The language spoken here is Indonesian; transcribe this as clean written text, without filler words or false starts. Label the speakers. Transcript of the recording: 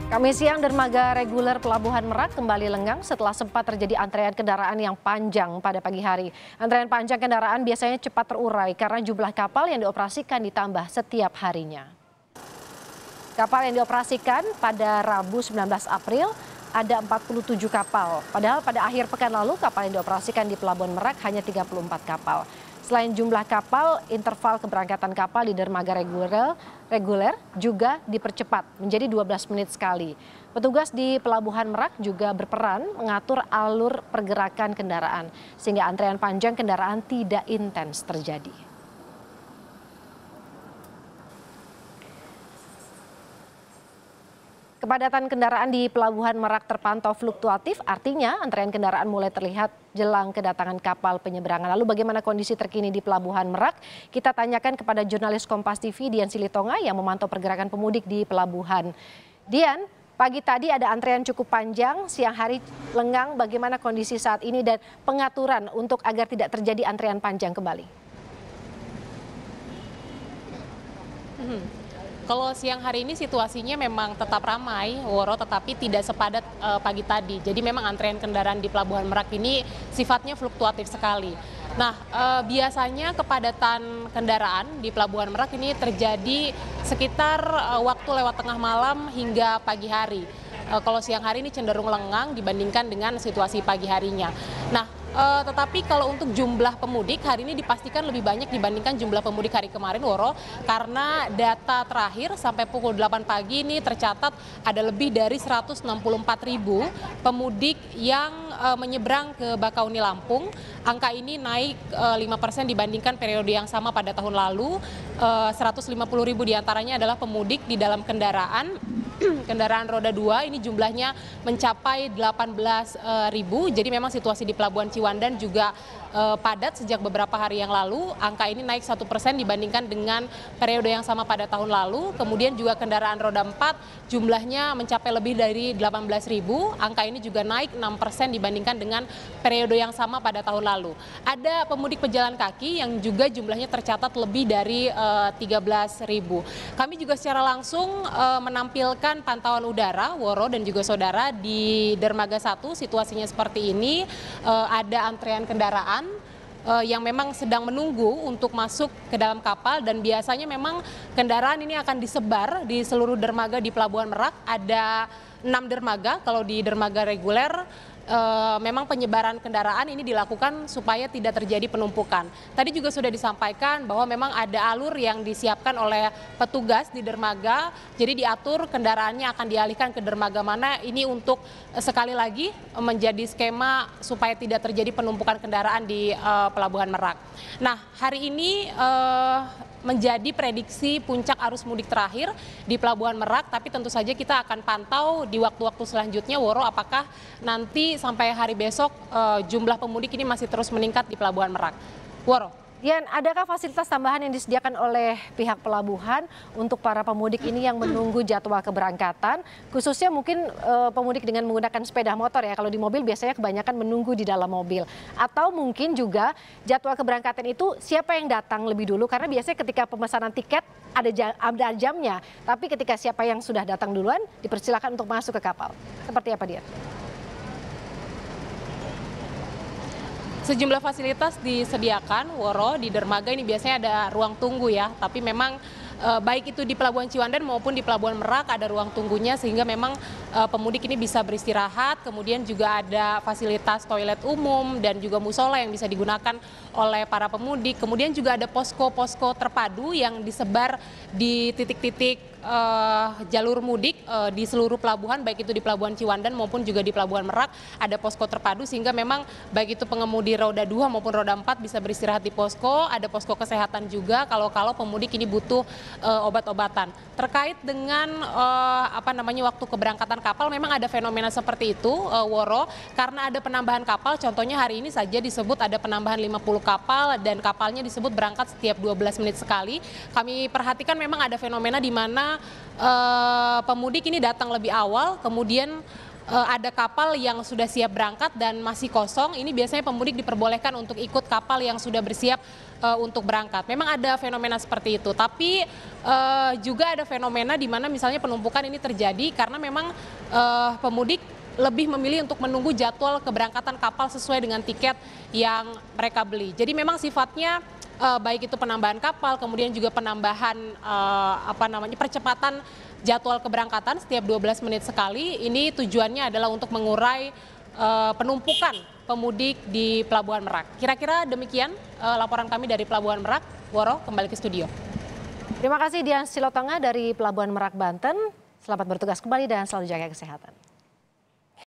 Speaker 1: Kamis siang, dermaga reguler Pelabuhan Merak kembali lengang setelah sempat terjadi antrean kendaraan yang panjang pada pagi hari. Antrean panjang kendaraan biasanya cepat terurai karena jumlah kapal yang dioperasikan ditambah setiap harinya. Kapal yang dioperasikan pada Rabu 19 April ada 47 kapal. Padahal pada akhir pekan lalu kapal yang dioperasikan di Pelabuhan Merak hanya 34 kapal. Selain jumlah kapal, interval keberangkatan kapal di dermaga reguler juga dipercepat menjadi 12 menit sekali. Petugas di Pelabuhan Merak juga berperan mengatur alur pergerakan kendaraan sehingga antrean panjang kendaraan tidak intens terjadi. Kepadatan kendaraan di Pelabuhan Merak terpantau fluktuatif, artinya antrean kendaraan mulai terlihat jelang kedatangan kapal penyeberangan. Lalu bagaimana kondisi terkini di Pelabuhan Merak? Kita tanyakan kepada jurnalis Kompas TV Dian Silitonga yang memantau pergerakan pemudik di pelabuhan. Dian, pagi tadi ada antrean cukup panjang, siang hari lengang. Bagaimana kondisi saat ini dan pengaturan untuk agar tidak terjadi antrean panjang kembali?
Speaker 2: Kalau siang hari ini situasinya memang tetap ramai, Woro, tetapi tidak sepadat pagi tadi. Jadi memang antrean kendaraan di Pelabuhan Merak ini sifatnya fluktuatif sekali. Nah, biasanya kepadatan kendaraan di Pelabuhan Merak ini terjadi sekitar waktu lewat tengah malam hingga pagi hari. Kalau siang hari ini cenderung lengang dibandingkan dengan situasi pagi harinya. Nah, tetapi kalau untuk jumlah pemudik hari ini dipastikan lebih banyak dibandingkan jumlah pemudik hari kemarin, Woro, karena data terakhir sampai pukul 8 pagi ini tercatat ada lebih dari 164.000 pemudik yang menyeberang ke Bakauni Lampung. Angka ini naik 5% dibandingkan periode yang sama pada tahun lalu. 150.000 diantaranya adalah pemudik di dalam kendaraan roda 2, ini jumlahnya mencapai 18.000. Jadi memang situasi di Pelabuhan Ciwandan juga padat sejak beberapa hari yang lalu. Angka ini naik 1% dibandingkan dengan periode yang sama pada tahun lalu. Kemudian juga kendaraan roda 4 jumlahnya mencapai lebih dari 18.000. Angka ini juga naik 6% dibandingkan dengan periode yang sama pada tahun lalu. Ada pemudik pejalan kaki yang juga jumlahnya tercatat lebih dari 13.000. Kami juga secara langsung menampilkan pantauan udara, Woro dan juga saudara, di Dermaga 1 situasinya seperti ini. Ada antrean kendaraan yang memang sedang menunggu untuk masuk ke dalam kapal, dan biasanya memang kendaraan ini akan disebar di seluruh dermaga di Pelabuhan Merak. Ada 6 dermaga, kalau di dermaga reguler memang penyebaran kendaraan ini dilakukan supaya tidak terjadi penumpukan. Tadi juga sudah disampaikan bahwa memang ada alur yang disiapkan oleh petugas di dermaga, jadi diatur kendaraannya akan dialihkan ke dermaga mana. Ini untuk sekali lagi menjadi skema supaya tidak terjadi penumpukan kendaraan di Pelabuhan Merak. Nah, hari ini menjadi prediksi puncak arus mudik terakhir di Pelabuhan Merak, tapi tentu saja kita akan pantau di waktu-waktu selanjutnya, Woro, apakah nanti sampai hari besok jumlah pemudik ini masih terus meningkat di Pelabuhan Merak. Woro.
Speaker 1: Dian, adakah fasilitas tambahan yang disediakan oleh pihak pelabuhan untuk para pemudik ini yang menunggu jadwal keberangkatan, khususnya mungkin pemudik dengan menggunakan sepeda motor ya, kalau di mobil biasanya kebanyakan menunggu di dalam mobil, atau mungkin juga jadwal keberangkatan itu siapa yang datang lebih dulu, karena biasanya ketika pemesanan tiket ada jamnya, tapi ketika siapa yang sudah datang duluan dipersilakan untuk masuk ke kapal. Seperti apa, Dian?
Speaker 2: Sejumlah fasilitas disediakan, Woro, di dermaga ini biasanya ada ruang tunggu ya, tapi memang baik itu di Pelabuhan Ciwandan maupun di Pelabuhan Merak ada ruang tunggunya, sehingga memang pemudik ini bisa beristirahat. Kemudian juga ada fasilitas toilet umum dan juga musola yang bisa digunakan oleh para pemudik. Kemudian juga ada posko-posko terpadu yang disebar di titik-titik jalur mudik di seluruh pelabuhan, baik itu di Pelabuhan Ciwandan maupun juga di Pelabuhan Merak ada posko terpadu, sehingga memang baik itu pengemudi roda 2 maupun roda 4 bisa beristirahat di posko. Ada posko kesehatan juga kalau pemudik ini butuh obat-obatan. Terkait dengan waktu keberangkatan kapal, memang ada fenomena seperti itu, Woro, karena ada penambahan kapal. Contohnya hari ini saja disebut ada penambahan 50 kapal dan kapalnya disebut berangkat setiap 12 menit sekali. Kami perhatikan memang ada fenomena di mana pemudik ini datang lebih awal, kemudian ada kapal yang sudah siap berangkat dan masih kosong, ini biasanya pemudik diperbolehkan untuk ikut kapal yang sudah bersiap untuk berangkat. Memang ada fenomena seperti itu, tapi juga ada fenomena di mana misalnya penumpukan ini terjadi karena memang pemudik lebih memilih untuk menunggu jadwal keberangkatan kapal sesuai dengan tiket yang mereka beli. Jadi memang sifatnya baik itu penambahan kapal, kemudian juga penambahan percepatan jadwal keberangkatan setiap 12 menit sekali. Ini tujuannya adalah untuk mengurai penumpukan pemudik di Pelabuhan Merak. Kira-kira demikian laporan kami dari Pelabuhan Merak. Woro, kembali ke studio.
Speaker 1: Terima kasih Dian Silotonga dari Pelabuhan Merak, Banten. Selamat bertugas kembali dan selalu jaga kesehatan.